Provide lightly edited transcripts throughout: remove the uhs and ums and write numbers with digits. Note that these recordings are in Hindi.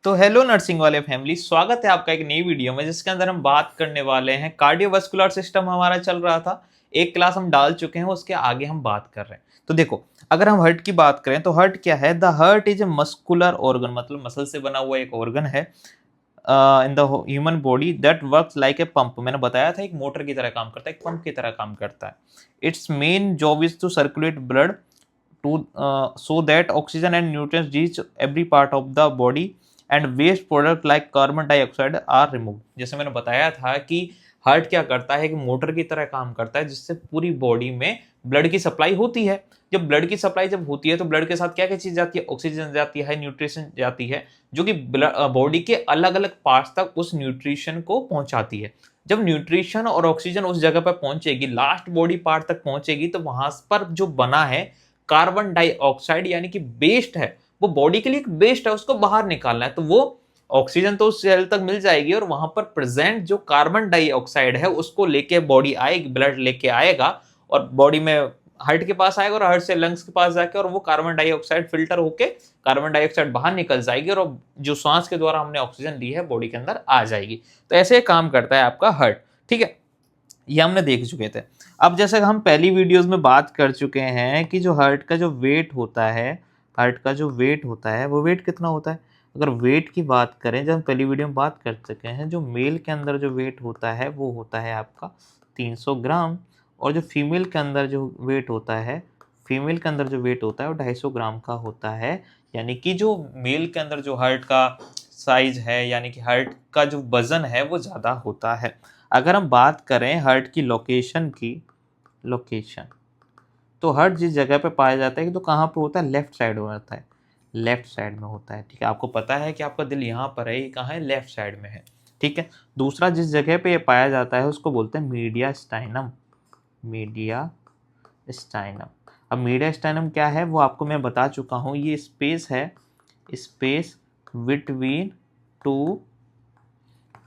तो हेलो नर्सिंग वाले फैमिली, स्वागत है आपका एक नई वीडियो में जिसके अंदर हम बात करने वाले हैं कार्डियोवास्कुलर सिस्टम। हमारा चल रहा था, एक क्लास हम डाल चुके हैं, उसके आगे हम बात कर रहे हैं। तो देखो, अगर हम हार्ट की बात करें तो हार्ट क्या है? The heart is a muscular organ, मतलब मसल से बना हुआ एक ऑर्गन है in the human body that works like a pump. मैंने बताया था एक मोटर की तरह काम करता है, एक पंप की तरह काम करता है। Its main job is to circulate blood to so that oxygen and nutrients reach every part of the body and waste product like carbon dioxide are removed। जैसे मैंने बताया था कि हार्ट क्या करता है, कि मोटर की तरह काम करता है जिससे पूरी बॉडी में ब्लड की सप्लाई होती है। जब ब्लड की सप्लाई जब होती है तो ब्लड के साथ क्या क्या चीज जाती है? ऑक्सीजन जाती है, न्यूट्रिशन जाती है, जो कि बॉडी के अलग अलग पार्ट्स तक उस न्यूट्रिशन को पहुंचाती है। जब न्यूट्रिशन और ऑक्सीजन उस जगह पर पहुंचेगी, लास्ट बॉडी पार्ट तक पहुंचेगी, तो वहां पर जो बना है कार्बन डाइऑक्साइड यानी कि बेस्ट है, वो बॉडी के लिए एक बेस्ट है, उसको बाहर निकालना है। तो वो ऑक्सीजन तो उस सेल तक मिल जाएगी और वहां पर प्रेजेंट जो कार्बन डाइऑक्साइड है उसको लेके बॉडी आएगी, ब्लड लेके आएगा और बॉडी में हार्ट के पास आएगा और हार्ट से लंग्स के पास जाके और वो कार्बन डाइऑक्साइड फिल्टर होके कार्बन डाइऑक्साइड बाहर निकल जाएगी और जो सांस के द्वारा हमने ऑक्सीजन ली है बॉडी के अंदर आ जाएगी। तो ऐसे काम करता है आपका हार्ट। ठीक है, ये हमने देख चुके थे। अब जैसे हम पहली वीडियोस में बात कर चुके हैं कि जो हार्ट का जो वेट होता है, हार्ट का जो वेट होता है वो वेट कितना होता है? अगर वेट की बात करें, जब हम पहली वीडियो में बात कर चुके हैं, जो मेल के अंदर जो वेट होता है वो होता है आपका 300 ग्राम, और जो फीमेल के अंदर जो वेट होता है, फीमेल के अंदर जो वेट होता है वो 250 ग्राम का होता है। यानी कि जो मेल के अंदर जो हार्ट का साइज है, यानी कि हार्ट का जो वजन है वो ज़्यादा होता है। अगर हम बात करें हार्ट की लोकेशन की, लोकेशन, तो हार्ट जिस जगह पे पाया जाता है, तो कहाँ पे होता है? लेफ्ट साइड में होता है, लेफ्ट साइड में होता है। ठीक है, आपको पता है कि आपका दिल यहाँ पर है, ये कहाँ है? लेफ्ट साइड में है। ठीक है, दूसरा जिस जगह पे ये पाया जाता है उसको बोलते हैं मीडिया स्टाइनम, मीडिया स्टाइनम। अब मीडिया स्टाइनम क्या है वो आपको मैं बता चुका हूँ, ये स्पेस है, स्पेस बिटवीन टू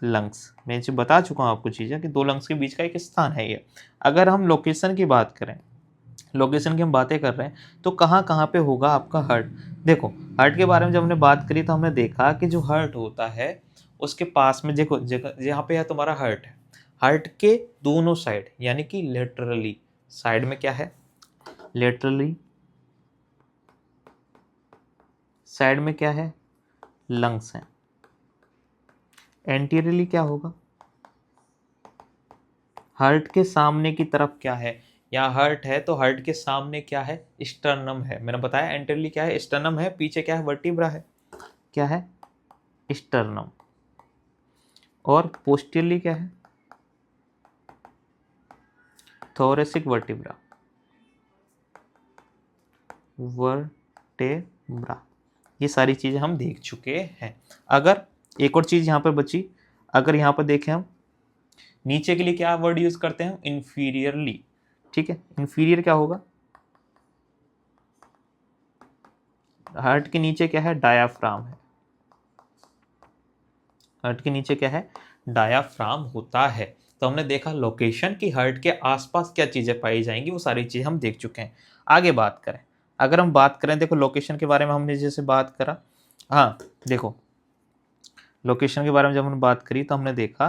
लंग्स। मैं इसे बता चुका हूँ आपको चीज़ें कि दो लंग्स के बीच का एक स्थान है ये। अगर हम लोकेशन की बात करें, लोकेशन की हम बातें कर रहे हैं, तो कहाँ कहाँ पे होगा आपका हार्ट? देखो, हार्ट के बारे में जब हमने बात करी तो हमने देखा कि जो हार्ट होता है उसके पास में, देखो जगह यहाँ पे है तुम्हारा हार्ट है, हार्ट के दोनों साइड यानी कि लेटरली साइड में क्या है? लेटरली साइड में क्या है? लंग्स हैं। एंटीरियरली क्या होगा? हार्ट के सामने की तरफ क्या है? यहाँ हार्ट है तो हार्ट के सामने क्या है? स्टर्नम है। मैंने बताया एंटीरियरली क्या है? स्टर्नम है, पीछे क्या है? वर्टिब्रा है। क्या है? स्टर्नम। और पोस्टीरियरली क्या है? Thoracic vertebra, vertebra. ये सारी चीजें हम देख चुके हैं। अगर एक और चीज यहाँ पर बची, अगर यहाँ पर देखें हम नीचे के लिए क्या वर्ड यूज करते हैं? इंफीरियरली। ठीक है, इंफीरियर क्या होगा? हार्ट के नीचे क्या है? डायाफ्राम है। हार्ट के नीचे क्या है? डायाफ्राम होता है। तो हमने देखा लोकेशन की हार्ट के आसपास क्या चीजें पाई जाएंगी, वो सारी चीजें हम देख चुके हैं। आगे बात करें, अगर हम बात करें, देखो लोकेशन के बारे में हमने जैसे बात करा, हाँ देखो लोकेशन के बारे में जब हमने बात करी तो हमने देखा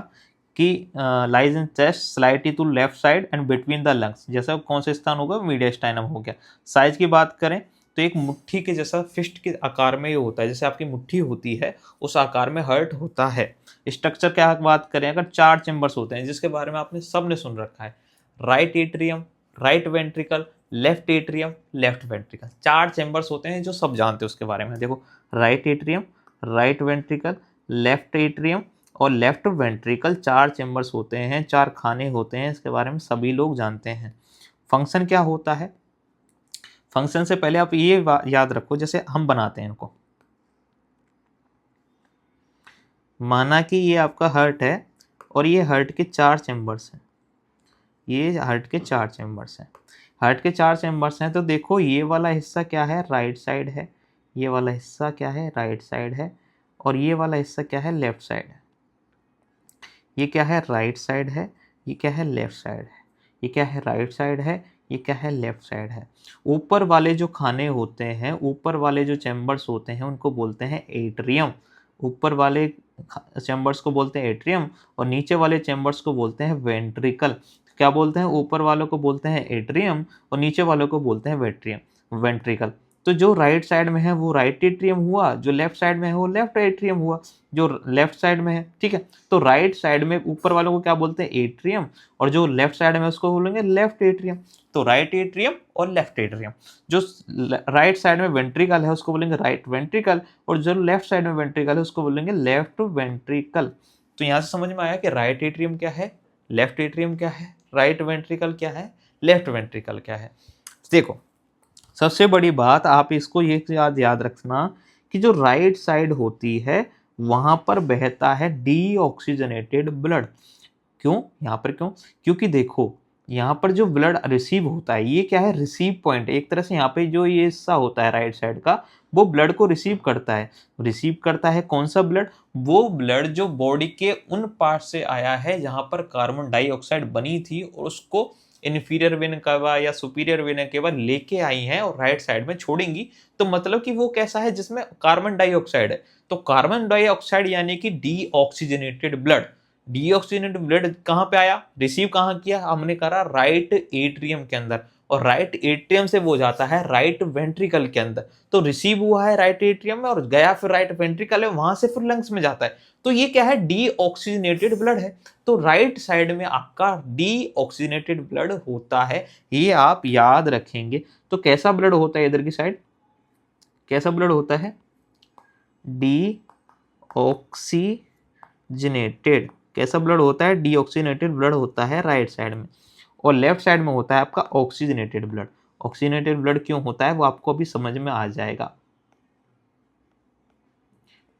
कि lies in chest slightly to left side and between the lungs. जैसा कौन सा स्थान होगा? मीडियास्टाइनम हो गया। साइज की बात करें तो एक मुट्ठी के जैसा फिस्ट के आकार में ये होता है, जैसे आपकी मुट्ठी होती है उस आकार में हार्ट होता है। स्ट्रक्चर क्या बात करें, अगर 4 चेम्बर्स होते हैं जिसके बारे में आपने सबने सुन रखा है, right atrium, right ventricle, left atrium, left ventricle. 4 chambers होते हैं जो सब जानते हैं उसके बारे में। देखो, right atrium, right ventricle, left atrium और लेफ्ट वेंट्रिकल, 4 चेम्बर्स होते हैं, 4 खाने होते हैं, इसके बारे में सभी लोग जानते हैं। फंक्शन क्या होता है? फंक्शन से पहले आप ये याद रखो, जैसे हम बनाते हैं इनको, माना कि ये आपका हार्ट है और ये हार्ट के 4 चेम्बर्स हैं, ये हार्ट के 4 चेम्बर्स हैं, हार्ट के 4 चेम्बर्स हैं। तो देखो ये वाला हिस्सा क्या है? राइट साइड है, ये वाला हिस्सा क्या है? राइट साइड है, और ये वाला हिस्सा क्या है? लेफ्ट साइड है। ये क्या है? राइट साइड है, ये क्या है? लेफ्ट साइड है। ये क्या है? राइट साइड है, ये क्या है? लेफ्ट साइड है। ऊपर वाले जो खाने होते हैं, ऊपर वाले जो चैम्बर्स होते हैं उनको बोलते हैं एट्रियम, ऊपर वाले चैम्बर्स को बोलते हैं एट्रियम और नीचे वाले चैम्बर्स को बोलते हैं वेंट्रिकल। क्या बोलते हैं? ऊपर वालों को बोलते हैं एट्रियम और नीचे वालों को बोलते हैं वेंट्रिकल। तो जो राइट साइड में है वो राइट एट्रियम हुआ, जो लेफ्ट साइड में है वो लेफ्ट एट्रियम हुआ, जो लेफ्ट साइड में है। ठीक है, तो राइट साइड में ऊपर वालों को क्या बोलते हैं? एट्रियम, और जो लेफ्ट साइड में उसको बोलेंगे लेफ्ट एट्रियम। तो राइट एट्रियम और लेफ्ट एट्रियम। जो राइट साइड में वेंट्रिकल है उसको बोलेंगे राइट वेंट्रिकल, और जो लेफ्ट साइड में वेंट्रिकल है उसको बोलेंगे लेफ्ट वेंट्रिकल। तो यहां से समझ में आया कि राइट एट्रियम क्या है, लेफ्ट एट्रियम क्या है, राइट वेंट्रिकल क्या है, लेफ्ट वेंट्रिकल क्या है। देखो, सबसे बड़ी बात आप इसको ये याद रखना कि जो राइट साइड होती है वहां पर बहता है डीऑक्सीजनेटेड ब्लड। क्यों? यहाँ पर क्यों? क्योंकि देखो, यहाँ पर जो ब्लड रिसीव होता है ये क्या है? Receive point. एक तरह से यहाँ पे जो ये हिस्सा होता है राइट साइड का वो ब्लड को रिसीव करता है। रिसीव करता है कौन सा ब्लड? वो ब्लड जो बॉडी के उन पार्ट से आया है जहाँ पर कार्बन डाइऑक्साइड बनी थी और उसको इन्फीरियर वेन केवा या सुपीरियर वेन केवा लेके आई हैं और राइट साइड में छोड़ेंगी। तो मतलब कि वो कैसा है? जिसमें कार्बन डाइऑक्साइड है। तो कार्बन डाइऑक्साइड यानी कि डीऑक्सीजनेटेड ब्लड। डीऑक्सीजनेटेड ब्लड कहाँ पे आया? रिसीव कहाँ किया? हमने करा राइट एट्रियम के अंदर, और राइट एट्रियम से वो जाता है राइट वेंट्रिकल के अंदर। तो रिसीव हुआ है राइट एट्रियम में और गया फिर राइट वेंट्रिकल है, वहां से फिर लंग्स में जाता है। तो ये क्या है? डीऑक्सीजनेटेड ब्लड है। तो राइट साइड में आपका डीऑक्सीजनेटेड ब्लड होता है, ये आप याद रखेंगे। तो कैसा ब्लड होता है इधर की साइड? कैसा ब्लड होता है? डीऑक्सीजनेटेड। कैसा ब्लड होता है? डीऑक्सीजनेटेड ब्लड होता है राइट साइड में, और लेफ्ट साइड में होता है आपका ऑक्सीजनेटेड ब्लड। ऑक्सीजनेटेड ब्लड क्यों होता है वो आपको अभी समझ में आ जाएगा।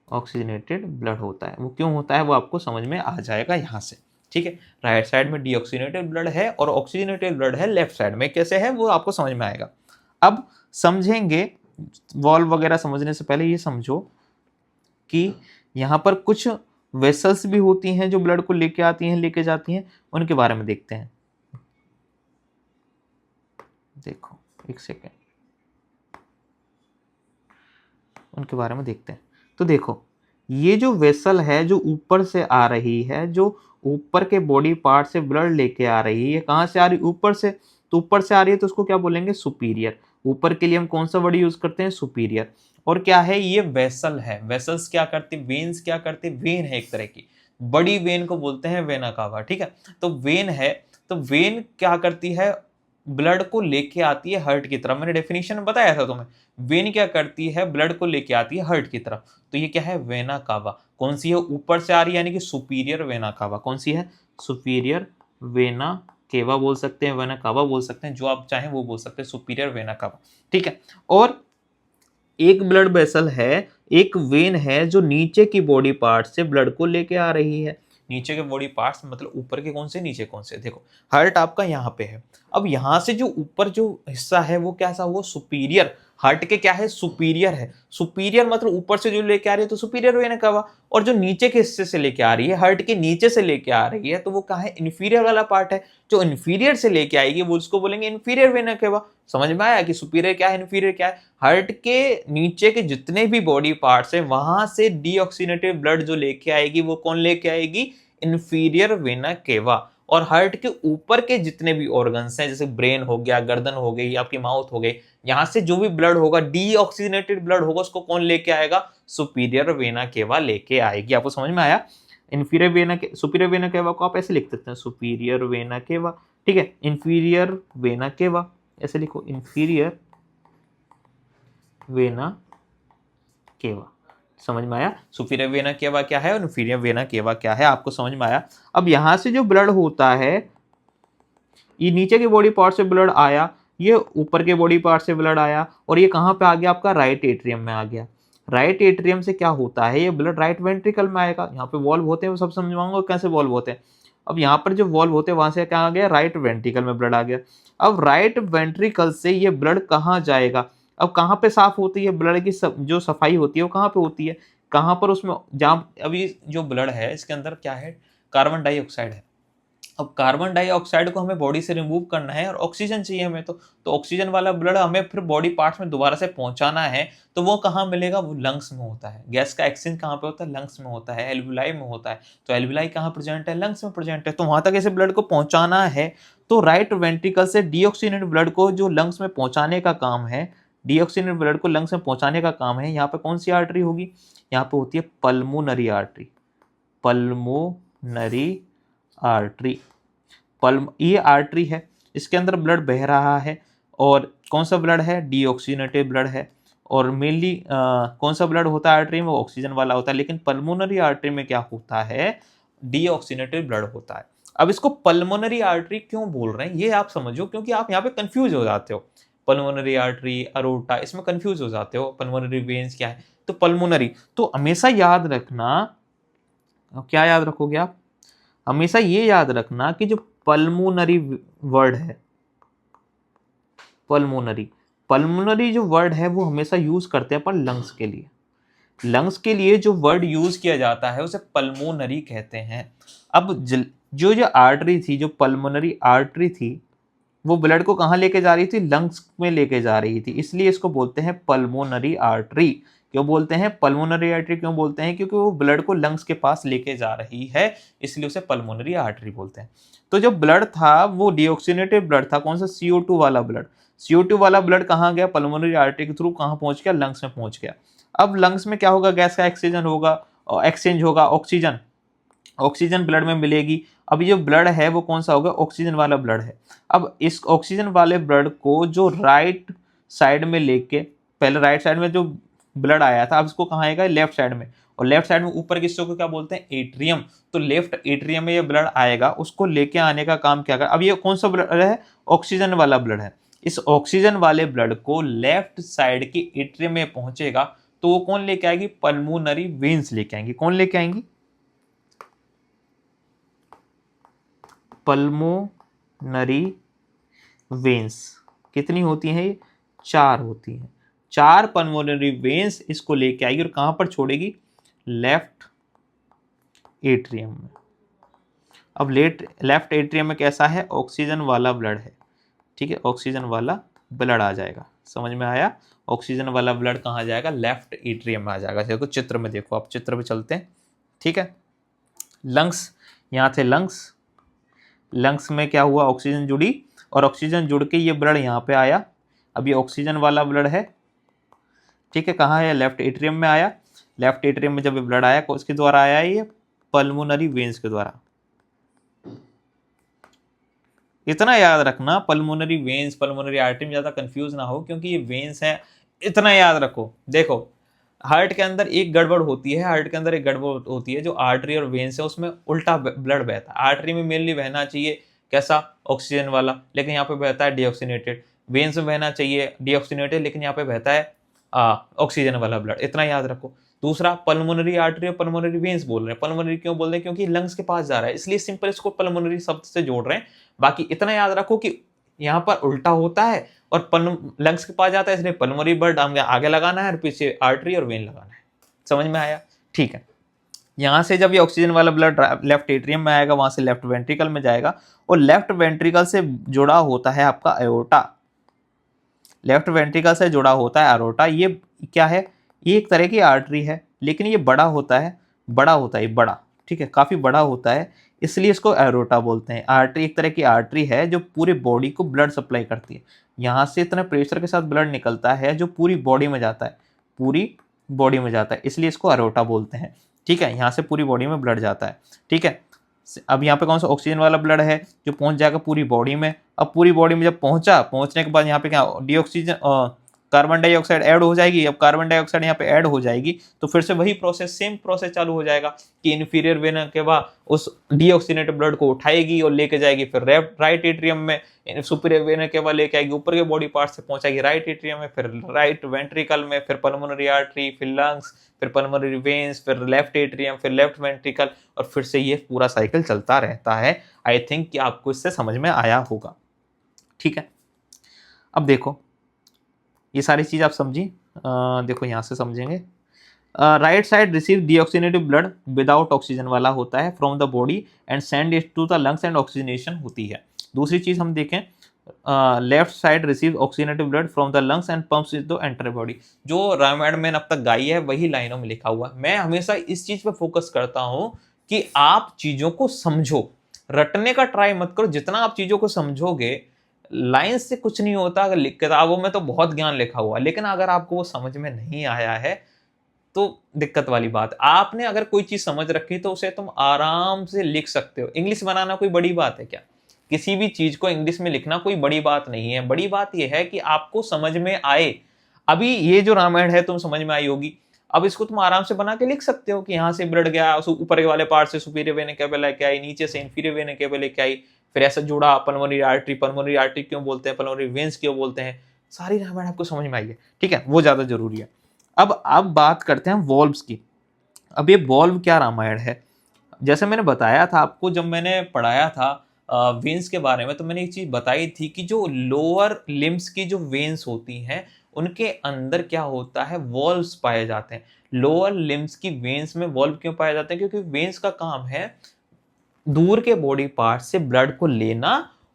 ऑक्सीजनेटेड ब्लड होता है वो क्यों होता है वो आपको समझ में आ जाएगा यहाँ से। ठीक है, राइट साइड में डीऑक्सीजनेटेड ब्लड है और ऑक्सीजनेटेड ब्लड है लेफ्ट साइड में। कैसे है वो आपको समझ में आएगा। अब समझेंगे, वॉल्व वगैरह समझने से पहले ये समझो कि यहाँ पर कुछ वेसल्स भी होती हैं जो ब्लड को लेके आती हैं, लेके जाती हैं। उनके बारे में देखते हैं। देखो एक सेकेंड, उनके बारे में देखते हैं। तो देखो, ये जो वेसल है जो ऊपर से आ रही है, जो ऊपर के बॉडी पार्ट से ब्लड लेके आ रही है, कहाँ से आ रही है? ऊपर से। तो ऊपर से आ रही है तो उसको क्या बोलेंगे? सुपीरियर। ऊपर के लिए हम कौन सा वर्ड यूज करते हैं? सुपीरियर। और क्या है? ये वेसल है। वेसल्स क्या करते? वेन्स क्या करते? वेन है एक तरह की, बड़ी वेन को बोलते हैं वेना कावा। ठीक है, तो वेन है। तो वेन क्या करती है? ब्लड को लेके आती है हार्ट की तरफ। मैंने डेफिनेशन बताया था तुम्हें। वेन क्या करती है? ब्लड को लेके आती है हार्ट की तरफ। तो ये क्या है? Vena cava. कौन सी है? ऊपर से आ रही है, यानी कि सुपीरियर वेना कावा। कौन सी है? सुपीरियर वेना केवा बोल सकते हैं, वेना कावा बोल सकते हैं, जो आप चाहें वो बोल सकते हैं, सुपीरियर वेना कावा। ठीक है, और एक ब्लड वेसल है, एक वेन है जो नीचे की बॉडी पार्ट से ब्लड को लेके आ रही है। नीचे के बॉडी पार्ट्स मतलब ऊपर के कौन से, नीचे कौन से? देखो, हार्ट आपका यहाँ पे है। अब यहाँ से जो ऊपर जो हिस्सा है वो कैसा हुआ? सुपीरियर। हार्ट के क्या है? सुपीरियर है। सुपीरियर मतलब ऊपर से जो लेके आ रही है तो सुपीरियर वेना कावा, और जो नीचे के हिस्से से लेके आ रही है, हार्ट के नीचे से लेके आ रही है, तो वो क्या है? इन्फीरियर वाला पार्ट है। जो इन्फीरियर से लेके आएगी वो उसको बोलेंगे इन्फीरियर वेना कावा। समझ में आया कि सुपीरियर क्या है, इन्फीरियर क्या है? हार्ट के नीचे के जितने भी बॉडी पार्ट्स है वहां से डीऑक्सीनेटेड ब्लड जो लेके आएगी वो कौन लेके आएगी? Inferior vena cava. और हार्ट के ऊपर के जितने भी ऑर्गन्स हैं, जैसे ब्रेन हो गया, गर्दन हो गई, आपकी माउथ हो गई, यहाँ से जो भी ब्लड होगा, डीऑक्सीनेटेड ब्लड होगा, उसको कौन लेके आएगा? सुपीरियर वेना केवा लेके आएगी। आपको समझ में आया? इन्फीरियर वेना के सुपीरियर वेना केवा को आप ऐसे लिख सकते हैं, सुपीरियर वेना केवा। ठीक है, इन्फीरियर वेना केवा ऐसे लिखो, इन्फीरियर वेना केवा। समझ में आया? सुपीरियर वेना केवा क्या है और इन्फीरियर वेना केवा क्या है, आपको समझ में आया? अब यहां से जो ब्लड होता है, ये नीचे के बॉडी पार्ट से ब्लड आया, ये ऊपर के बॉडी पार्ट से ब्लड आया, और ये कहां पे आ गया? आपका राइट एट्रियम में आ गया। राइट एट्रियम से क्या होता है? ये ब्लड राइट वेंट्रिकल में आएगा। यहाँ पे वॉल्व होते हैं, वो सब समझाऊंगा कैसे वॉल्व होते हैं। अब यहाँ पर जो वॉल्व होते हैं वहां से क्या आ गया? राइट वेंट्रिकल में ब्लड आ गया। अब राइट वेंट्रिकल से ये ब्लड कहाँ जाएगा? अब कहाँ पे साफ होती है ब्लड की? जो सफाई होती है वो कहाँ पे होती है? कहाँ पर? उसमें जहाँ अभी जो ब्लड है इसके अंदर क्या है? कार्बन डाइऑक्साइड है। अब कार्बन डाइऑक्साइड को हमें बॉडी से रिमूव करना है और ऑक्सीजन चाहिए हमें, तो ऑक्सीजन वाला ब्लड हमें फिर बॉडी पार्ट्स में दोबारा से पहुंचाना है, तो वो कहाँ मिलेगा? वो लंग्स में होता है। गैस का एक्सचेंज कहाँ पे होता है? लंग्स में होता है, एल्विलाई में होता है। तो एल्विलाई कहाँ प्रेजेंट है? लंग्स में प्रेजेंट है। तो वहां तक ऐसे ब्लड को पहुंचाना है, तो राइट वेंट्रिकल से डीऑक्सीजनेटेड ब्लड को जो लंग्स में पहुंचाने का काम है, डीऑक्सीजनेटेड ब्लड को लंग्स में पहुंचाने का काम है, यहाँ पे कौन सी आर्टरी होगी? यहाँ पे होती है पल्मोनरी आर्टरी। पल्मोनरी आर्टरी, ये आर्टरी है, इसके अंदर ब्लड बह रहा है। और कौन सा ब्लड है? डीऑक्सीजनेटेड ब्लड है। और मेनली कौन सा ब्लड होता है आर्टरी में? वो ऑक्सीजन वाला होता है। लेकिन पल्मोनरी आर्टरी में क्या होता है? डीऑक्सीजनेटेड ब्लड होता है। अब इसको पल्मोनरी आर्टरी क्यों बोल रहे हैं ये आप समझो, क्योंकि आप यहाँ पे कंफ्यूज हो जाते हो। पल्मोनरी आर्टरी, अरोटा, इसमें कंफ्यूज हो जाते हो। पल्मोनरी वेन्स क्या है? तो पल्मोनरी, तो हमेशा याद रखना, क्या याद रखोगे आप? हमेशा ये याद रखना कि जो पल्मोनरी वर्ड है, पल्मोनरी जो वर्ड है वो हमेशा यूज करते हैं अपन लंग्स के लिए। लंग्स के लिए जो वर्ड यूज किया जाता है उसे पल्मोनरी कहते हैं। अब जो आर्टरी थी, जो पल्मोनरी आर्टरी थी, वो ब्लड को कहाँ लेके जा रही थी? लंग्स में लेके जा रही थी, इसलिए इसको बोलते हैं पल्मोनरी आर्टरी। क्यों बोलते हैं पल्मोनरी आर्टरी? क्यों बोलते हैं? क्योंकि वो ब्लड को लंग्स के पास लेके जा रही है, इसलिए उसे पल्मोनरी आर्टरी बोलते हैं। तो जो ब्लड था वो डीऑक्सीजनेटेड ब्लड था। कौन सा? CO2 वाला ब्लड। CO2 वाला ब्लड कहाँ गया? पल्मोनरी आर्टरी के थ्रू कहाँ पहुंच गया? लंग्स में पहुंच गया। अब लंग्स में क्या होगा? गैस का ऑक्सीजन होगा, एक्सचेंज होगा, ऑक्सीजन ब्लड में मिलेगी। अब ये जो ब्लड है वो कौन सा होगा? ऑक्सीजन वाला ब्लड है। अब इस ऑक्सीजन वाले ब्लड को जो राइट साइड में लेके, पहले राइट साइड में जो ब्लड आया था, अब इसको कहाँ आएगा? लेफ्ट साइड में। और लेफ्ट साइड में ऊपर के हिस्से को क्या बोलते हैं? एट्रियम। तो लेफ्ट एट्रियम में ये ब्लड आएगा, उसको लेके आने का काम क्या कर? अब ये कौन सा ब्लड है? ऑक्सीजन वाला ब्लड है। इस ऑक्सीजन वाले ब्लड को लेफ्ट साइड की एट्रियम में पहुंचेगा, तो वो कौन लेके आएगी? पल्मोनरी वेन्स लेके आएंगी। कौन लेके आएंगी? Pulmonary veins. कितनी होती हैं ये? 4 होती हैं। 4 पल्मोनरी वेन्स इसको लेके आएगी और कहां पर छोड़ेगी? लेफ्ट एट्रियम में। अब लेफ्ट एट्रियम में कैसा है? ऑक्सीजन वाला ब्लड है, ठीक है, ऑक्सीजन वाला ब्लड आ जाएगा। समझ में आया? ऑक्सीजन वाला ब्लड कहाँ जाएगा? लेफ्ट एट्रियम में आ जाएगा। देखो चित्र में, देखो आप चित्र में चलते हैं, ठीक है। लंग्स, यहाँ थे लंग्स, लंग्स में क्या हुआ? ऑक्सीजन जुड़ी, और ऑक्सीजन जुड़ के ये ब्लड यहाँ पे आया। अब ये ऑक्सीजन वाला ब्लड है, ठीक है। कहाँ है? लेफ्ट एट्रियम में आया। लेफ्ट एट्रियम में जब ये ब्लड आया, किसके द्वारा आया? ये पल्मोनरी वेन्स के द्वारा। इतना याद रखना, पल्मोनरी वेन्स, पल्मोनरी आर्टरी में ज्यादा कंफ्यूज ना हो, क्योंकि ये वेन्स है, इतना याद रखो। देखो हार्ट के अंदर एक गड़बड़ होती है, हार्ट के अंदर एक गड़बड़ होती है, जो आर्टरी और वेन्स है उसमें उल्टा ब्लड बहता है। आर्टरी में मेनली बहना चाहिए कैसा? ऑक्सीजन वाला, लेकिन यहाँ पे बहता है डीऑक्सीनेटेड। वेन्स में बहना चाहिए डीऑक्सीनेटेड, लेकिन यहाँ पे बहता है ऑक्सीजन वाला ब्लड। इतना याद रखो। दूसरा, पल्मोनरी आर्टरी और पल्मोनरी वेन्स बोल रहे हैं। पल्मोनरी क्यों बोल रहे हैं? क्योंकि लंग्स के पास जा रहा है, इसलिए सिंपल इसको पल्मोनरी शब्द से जोड़ रहे हैं। बाकी इतना याद रखो कि यहाँ पर उल्टा होता है और लंग्स के पास जाता है, इसलिए पल्मोनरी ब्लड हमें आगे लगाना है और पीछे आर्टरी और वेन लगाना है। समझ में आया? ठीक है। यहाँ से जब ये ऑक्सीजन वाला ब्लड लेफ्ट एट्रियम में आएगा, वहां से लेफ्ट वेंट्रिकल में जाएगा, और लेफ्ट वेंट्रिकल से जुड़ा होता है आपका एओर्टा। लेफ्ट वेंट्रिकल से जुड़ा होता है एओर्टा। ये क्या है? ये एक तरह की आर्टरी है, लेकिन ये बड़ा होता है, बड़ा, ठीक है, काफी बड़ा होता है, इसलिए इसको एओर्टा बोलते हैं। आर्टरी एक तरह की आर्टरी है जो पूरी बॉडी को ब्लड सप्लाई करती है। यहाँ से इतने प्रेशर के साथ ब्लड निकलता है जो पूरी बॉडी में जाता है, पूरी बॉडी में जाता है, इसलिए इसको एओर्टा बोलते हैं, ठीक है। यहाँ से पूरी बॉडी में ब्लड जाता है, ठीक है। अब यहाँ पे कौन सा? ऑक्सीजन वाला ब्लड है जो पहुंच जाएगा पूरी बॉडी में। अब पूरी बॉडी में जब पहुंचने के बाद यहाँ पे क्या? कार्बन डाइऑक्साइड ऐड हो जाएगी। अब कार्बन डाइऑक्साइड यहाँ पे ऐड हो जाएगी, तो फिर से वही प्रोसेस, सेम प्रोसेस चालू हो जाएगा कि इन्फीरियर वेना के बाद उस डीऑक्सीनेटेड ब्लड को उठाएगी और लेके जाएगी फिर राइट एट्रियम में, सुपीरियर वेना के बाद लेके आएगी ऊपर के बॉडी पार्ट से पहुंचाएगी राइट एट्रियम में, फिर राइट वेंट्रिकल में, फिर पल्मोनरी आर्टरी, फिर लंग्स, फिर पल्मोनरी वेन्स, फिर लेफ्ट एट्रियम, फिर लेफ्ट वेंट्रिकल, और फिर से ये पूरा साइकिल चलता रहता है। आई थिंक कि आपको इससे समझ में आया होगा, ठीक है। अब देखो ये सारी चीज़ आप समझी, देखो यहाँ से समझेंगे। Right side receive deoxygenated blood without oxygen वाला होता है from the body and send it to the lungs and oxygenation होती है। दूसरी चीज हम देखें, left side receive oxygenated blood from the lungs and pumps it to enter body. जो रामायण मैंने अब तक गाई है वही लाइनों में लिखा हुआ है। मैं हमेशा इस चीज पे फोकस करता हूं कि आप चीजों को समझो, रटने का ट्राई मत करो। जितना आप चीजों को समझोगे, लाइन से कुछ नहीं होता। अगर किताबों में तो बहुत ज्ञान लिखा हुआ है, लेकिन अगर आपको वो समझ में नहीं आया है तो दिक्कत वाली बात। आपने अगर कोई चीज समझ रखी तो उसे तुम आराम से लिख सकते हो। इंग्लिश बनाना कोई बड़ी बात है क्या? किसी भी चीज को इंग्लिश में लिखना कोई बड़ी बात नहीं है। बड़ी बात यह है कि आपको समझ में आए। अभी ये जो रामायण है तुम समझ में आई होगी, अब इसको तुम आराम से बना के लिख सकते हो कि यहाँ से ब्लड गया, ऊपर वाले पार्ट से सुपीरियर वेन केबल लेके आई, नीचे से इंफीरियर वेन केबल लेके आई, फिर ऐसा जोड़ा पल्मोनरी आर्टरी क्यों बोलते हैं, पल्मोनरी वेन्स क्यों बोलते हैं, सारी रामायण आपको समझ में आई है। ठीक है, वो ज्यादा जरूरी है। अब बात करते हैं वॉल्व्स की। अब ये वॉल्व क्या रामायण है? जैसे मैंने बताया था आपको, जब मैंने पढ़ाया था वेन्स के बारे में, तो मैंने एक चीज बताई थी कि जो लोअर लिम्स की जो वेन्स होती हैं उनके अंदर क्या होता है, वॉल्व्स पाए जाते हैं। लोअर लिम्स की वेन्स में वॉल्व क्यों पाए जाते हैं? क्योंकि वेन्स का काम है दूर के बॉडी पार्ट से ब्लड को लेना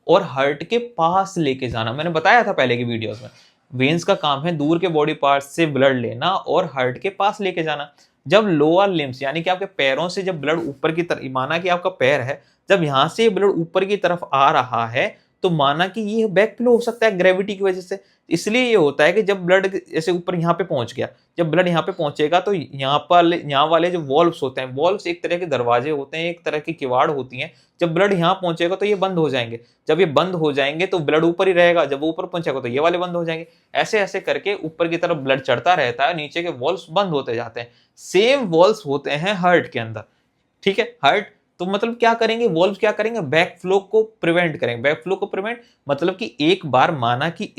और हार्ट के पास लेके जाना। मैंने बताया था पहले की वीडियोस में, वेन्स का काम है दूर के बॉडी पार्ट से ब्लड लेना और हार्ट के पास लेके जाना। जब लोअर लिम्स यानी कि आपके पैरों से जब ब्लड ऊपर की तरफ, माना कि आपका पैर है, जब यहां से ब्लड ऊपर की तरफ आ रहा है तो माना कि ये बैक फ्लो हो सकता है ग्रेविटी की वजह से। इसलिए ये होता है कि जब ब्लड जैसे ऊपर यहाँ पे पहुंच गया, जब ब्लड यहाँ पे पहुंचेगा तो यहाँ वाले जो वॉल्व्स होते हैं, वॉल्व्स एक तरह के दरवाजे होते हैं, एक तरह की किवाड़ होती हैं। जब ब्लड यहाँ पहुंचेगा तो ये बंद हो जाएंगे, जब ये बंद हो जाएंगे तो ब्लड ऊपर ही रहेगा, जब ऊपर पहुंचेगा तो ये वाले बंद हो जाएंगे। ऐसे ऐसे करके ऊपर की तरफ ब्लड चढ़ता रहता है, नीचे के वॉल्व्स बंद होते जाते हैं। सेम वॉल्व्स होते हैं हार्ट के अंदर। ठीक है, हार्ट तो मतलब क्या करेंगे, वॉल्व क्या करेंगे, बैक फ्लो को प्रिवेंट करेंगे। बैक फ्लो को प्रिवेंट मतलब कि एक बार माना कि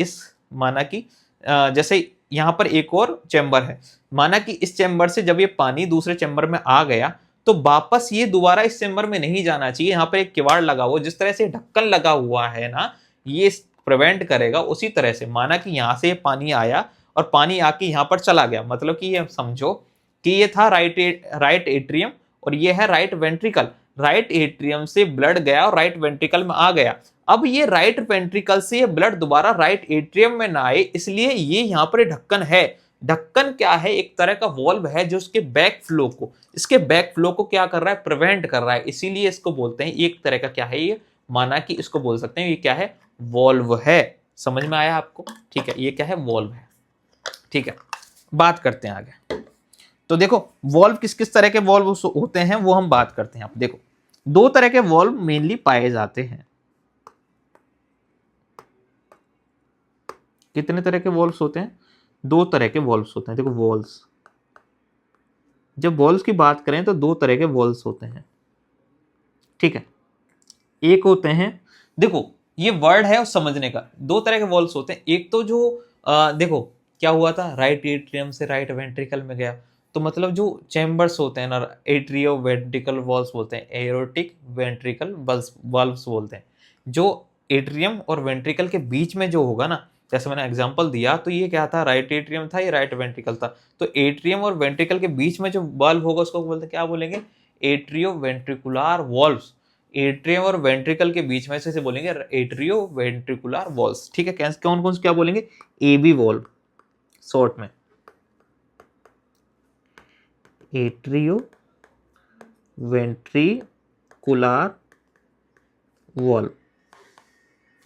जैसे यहां पर एक और चैम्बर है, माना कि इस चैम्बर से जब ये पानी दूसरे चैम्बर में आ गया तो वापस ये दोबारा इस चैम्बर में नहीं जाना चाहिए। यहाँ पर एक किवाड़ लगा हुआ, जिस तरह से ढक्कन लगा हुआ है ना, ये प्रिवेंट करेगा। उसी तरह से माना कि यहां से पानी आया और पानी आके यहां पर चला गया, मतलब कि ये समझो कि ये था राइट एट्रियम और ये है राइट वेंट्रिकल। राइट एट्रियम से ब्लड गया और राइट वेंट्रिकल में आ गया। अब ये राइट वेंट्रिकल से ये ब्लड दोबारा राइट एट्रियम में ना आए, इसलिए ये यहाँ पर ढक्कन है। ढक्कन क्या है, एक तरह का वॉल्व है जो इसके बैक फ्लो को क्या कर रहा है, प्रिवेंट कर रहा है। इसीलिए इसको बोलते हैं, एक तरह का क्या है ये, माना कि इसको बोल सकते हैं ये क्या है, वॉल्व है। समझ में आया आपको? ठीक है, ये क्या है, वॉल्व है। ठीक है, बात करते हैं आगे। तो देखो वॉल्व किस किस तरह के वॉल्व होते हैं वो हम बात करते हैं। आप देखो, दो तरह के वॉल्व मेनली पाए जाते हैं। कितने तरह के वॉल्व्स होते हैं? दो तरह के वॉल्व्स होते हैं। देखो वॉल्व्स, जब वॉल्व्स की बात करें तो दो तरह के वॉल्व्स होते हैं। ठीक है, एक होते हैं, देखो ये वर्ड है उस समझने का, दो तरह के वॉल्व्स होते हैं। एक तो जो देखो क्या हुआ था, राइट एट्रियम से राइट वेंट्रिकल में गया, तो मतलब जो चैम्बर्स होते हैं ना, एट्रियो वेंट्रिकल वॉल्व्स बोलते हैं, एरोटिक वेंट्रिकल वॉल्व्स बोलते हैं। जो एट्रियम और वेंट्रिकल के बीच में जो होगा ना, जैसे मैंने एग्जांपल दिया, तो ये क्या था, राइट एट्रियम था, ये राइट वेंट्रिकल था। तो एट्रियम और वेंट्रिकल के बीच में जो वाल्व होगा उसको बोलते हैं, क्या बोलेंगे, एट्रियो वेंट्रिकुलर वॉल्व्स। एट्रियम और वेंट्रिकल के बीच में से बोलेंगे एट्रियो वेंट्रिकुलर वॉल्व्स। ठीक है, कौन कौन से क्या बोलेंगे, एबी वॉल्व शॉर्ट में, एट्रियो वेंट्रिकुलर वॉल्व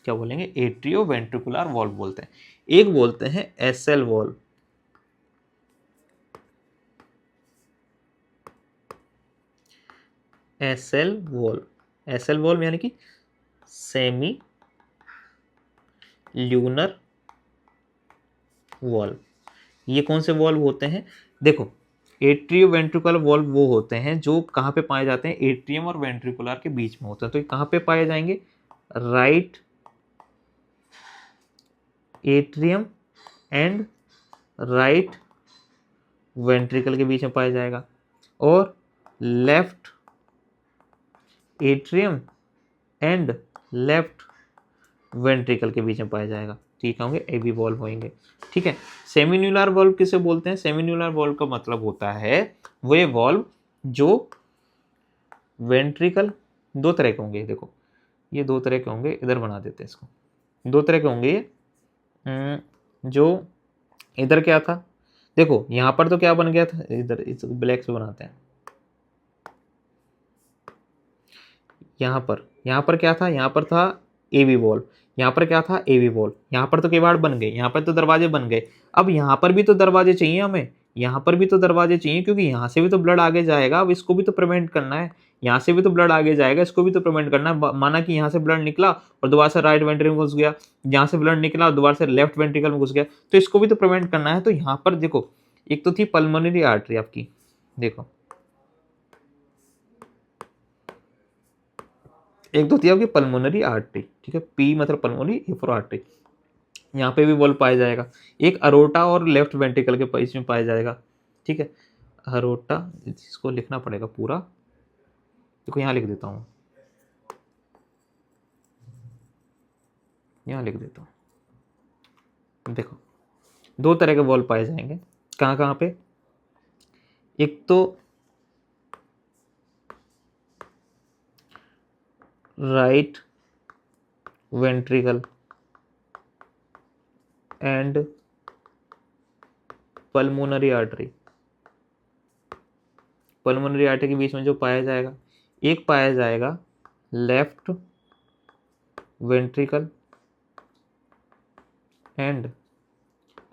क्या बोलेंगे, एट्रियो वेंट्रिकुलर वॉल्व बोलते हैं। एक बोलते हैं एसएल वॉल्व, एसएल वॉल्व यानी कि सेमी ल्यूनर वॉल्व। ये कौन से वॉल्व होते हैं, देखो एट्रियो वेंट्रिकुलर वॉल्व वो होते हैं जो कहाँ पे पाए जाते हैं, एट्रियम और वेंट्रिकुलर के बीच में होते हैं। तो ये कहाँ पे पाए जाएंगे, right atrium and right ventricle के बीच में पाया जाएगा, और left atrium and left ventricle के बीच में पाया जाएगा। तो ये क्या होंगे, एवी वॉल्व होंगे। ठीक है, सेमिन्यूलर वॉल्व किसे बोलते हैं? सेमिन्यूलर वॉल्व का मतलब होता है वे वॉल्व जो वेंट्रिकल, दो तरह के होंगे, देखो ये दो तरह के होंगे, इधर बना देते हैं इसको, दो तरह के होंगे ये। जो इधर क्या था, देखो यहाँ पर तो क्या बन गया था, इधर इस ब्लैक से बनाते हैं, यहाँ पर क्या था, यहाँ पर था एवी वॉल्व, यहाँ पर क्या था, एवी वॉल्व, यहाँ पर तो किवाड़ बन गए, यहाँ पर तो दरवाजे बन गए। अब यहाँ पर भी तो दरवाजे चाहिए हमें, यहाँ पर भी तो दरवाजे चाहिए, क्योंकि यहाँ से भी तो ब्लड आगे जाएगा, अब इसको भी तो प्रिवेंट करना है, यहाँ से भी तो ब्लड आगे जाएगा, इसको भी तो प्रिवेंट करना है। माना कि यहाँ से ब्लड निकला और दोबारा से राइट वेंट्रिकल में घुस गया, यहाँ से ब्लड निकला और दोबारा से लेफ्ट वेंट्रिकल में घुस गया, तो इसको भी तो प्रिवेंट करना है। तो यहाँ पर देखो, एक तो थी पल्मोनरी आर्टरी आपकी, देखो एक तो थी आपकी पल्मोनरी आर्टरी, ठीक है, पी मतलब पल्मोनरी, ए फॉर आर्टरी, यहाँ पे भी वॉल्व पाया जाएगा। एक अरोटा और लेफ्ट वेंट्रिकल के बीच में पाया जाएगा, ठीक है, अरोटा, इसको लिखना पड़ेगा पूरा, देखो यहाँ लिख देता हूँ, यहाँ लिख देता हूँ। देखो दो तरह के वॉल्व पाए जाएंगे, कहाँ कहाँ पे, एक तो right ventricle and pulmonary artery, pulmonary artery के बीच में जो पाया जाएगा, एक पाया जाएगा लेफ्ट वेंट्रिकल एंड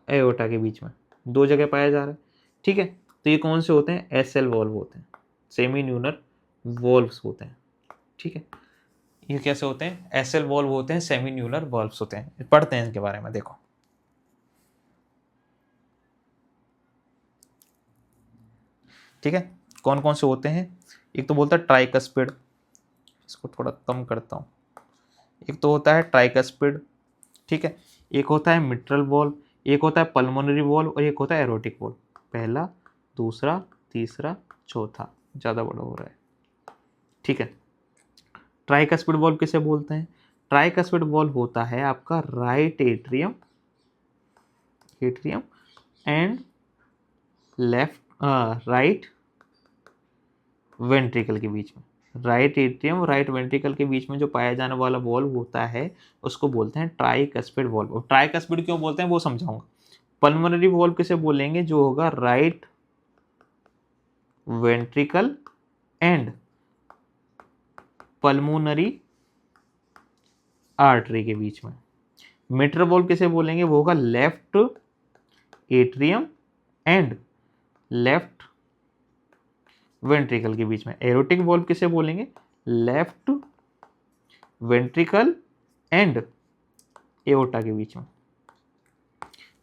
एओर्टा के बीच में, दो जगह पाया जा रहा है। ठीक है, तो ये कौन से होते हैं, एसएल वॉल्व होते हैं, सेमी न्यूनर वॉल्व्स होते हैं। ठीक है, ये कैसे होते हैं, एसएल वॉल्व होते हैं, सेमी न्यूलर वॉल्व्स होते हैं। पढ़ते हैं इनके बारे में, देखो ठीक है, कौन कौन से होते हैं। एक तो बोलता है ट्राइकस्पिड, इसको थोड़ा कम करता हूँ, एक तो होता है ट्राइकस्पिड, ठीक है, एक होता है मिट्रल वॉल्व, एक होता है पल्मोनरी वॉल्व और एक होता है एरोटिक वॉल्व। पहला, दूसरा, तीसरा, चौथा, ज़्यादा बड़ा हो रहा है। ठीक है, ट्राइकस्पिड वॉल्व किसे बोलते हैं, ट्राइकस्पिड वॉल्व होता है आपका right atrium and left right ventricle के बीच में, राइट एट्रियम और राइट वेंट्रिकल के बीच में जो पाया जाने वाला वॉल्व होता है उसको बोलते हैं ट्राइकस्पिड वॉल्व। और ट्राइकस्पिड क्यों बोलते हैं वो समझाऊंगा। पल्मोनरी वॉल्व किसे बोलेंगे, जो होगा right ventricle and pulmonary artery के बीच में। मिट्रल वॉल्व किसे बोलेंगे, वो होगा left atrium and left ventricle के बीच में। एरोटिक वॉल्व किसे बोलेंगे, लेफ्ट वेंट्रिकल एंड एओर्टा के बीच में।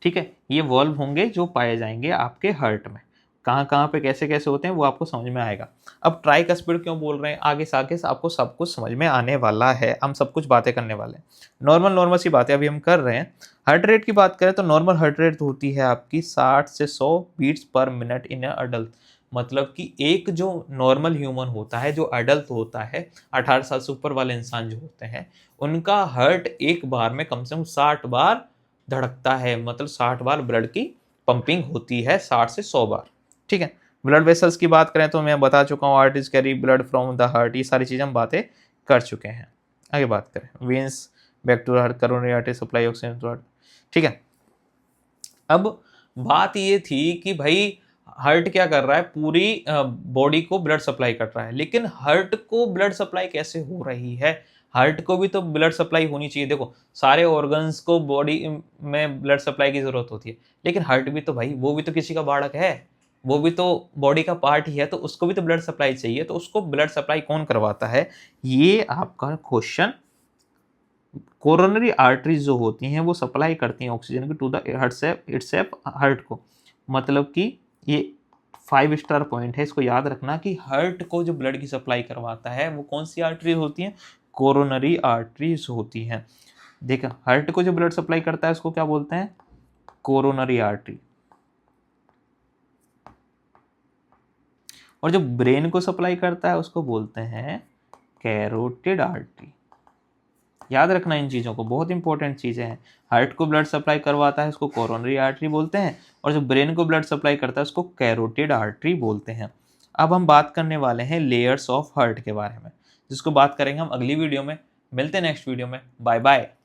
ठीक है, ये वॉल्व होंगे जो पाए जाएंगे आपके हार्ट में। कहाँ कहाँ पे कैसे कैसे होते हैं वो आपको समझ में आएगा। अब ट्राइकस्पिड क्यों बोल रहे हैं, आगे से आगे आपको सब कुछ समझ में आने वाला है, हम सब कुछ बातें करने वाले हैं। नॉर्मल सी बातें अभी हम कर रहे हैं। हार्ट रेट की बात करें तो नॉर्मल हार्ट रेट होती है आपकी 60 से 100 बीट्स पर मिनट इन अडल्ट। मतलब कि एक जो नॉर्मल ह्यूमन होता है, जो अडल्ट होता है, 18 साल से ऊपर वाले इंसान जो होते हैं, उनका हार्ट एक बार में कम से कम 60 बार धड़कता है। मतलब 60 बार ब्लड की पंपिंग होती है, 60 से 100 बार। ठीक है, ब्लड वेसल्स की बात करें तो मैं बता चुका हूँ, arteries carry blood from the heart, ये सारी चीज़ें हम बातें कर चुके हैं। आगे बात करें, veins back to heart, coronary artery supply oxygen to heart. ठीक है, अब बात ये थी कि भाई हार्ट क्या कर रहा है, पूरी बॉडी को ब्लड सप्लाई कर रहा है, लेकिन हार्ट को ब्लड सप्लाई कैसे हो रही है, हार्ट को भी तो ब्लड सप्लाई होनी चाहिए। देखो सारे ऑर्गन्स को बॉडी में ब्लड सप्लाई की जरूरत होती है, लेकिन हार्ट भी तो भाई, वो भी तो किसी का बाड़क है, वो भी तो बॉडी का पार्ट ही है, तो उसको भी तो ब्लड सप्लाई चाहिए। तो उसको ब्लड सप्लाई कौन करवाता है, ये आपका क्वेश्चन। कोरोनरी आर्टरीज जो होती हैं वो सप्लाई करती हैं ऑक्सीजन की टू द इटसेल्फ हार्ट को। मतलब कि ये 5 स्टार पॉइंट है, इसको याद रखना कि हार्ट को जो ब्लड की सप्लाई करवाता है वो कौन सी आर्टरी होती है, कोरोनरी आर्टरीज होती हैं। देखा, हार्ट को जो ब्लड सप्लाई करता है उसको क्या बोलते हैं, कोरोनरी आर्टरी। और जो ब्रेन को सप्लाई करता है उसको बोलते हैं कैरोटिड आर्टरी। याद रखना इन चीज़ों को, बहुत इंपॉर्टेंट चीज़ें हैं। हार्ट को ब्लड सप्लाई करवाता है उसको कोरोनरी आर्टरी बोलते हैं, और जो ब्रेन को ब्लड सप्लाई करता है उसको कैरोटिड आर्टरी बोलते हैं। अब हम बात करने वाले हैं लेयर्स ऑफ हार्ट के बारे में, जिसको बात करेंगे हम अगली वीडियो में। मिलते हैं नेक्स्ट वीडियो में। Bye bye.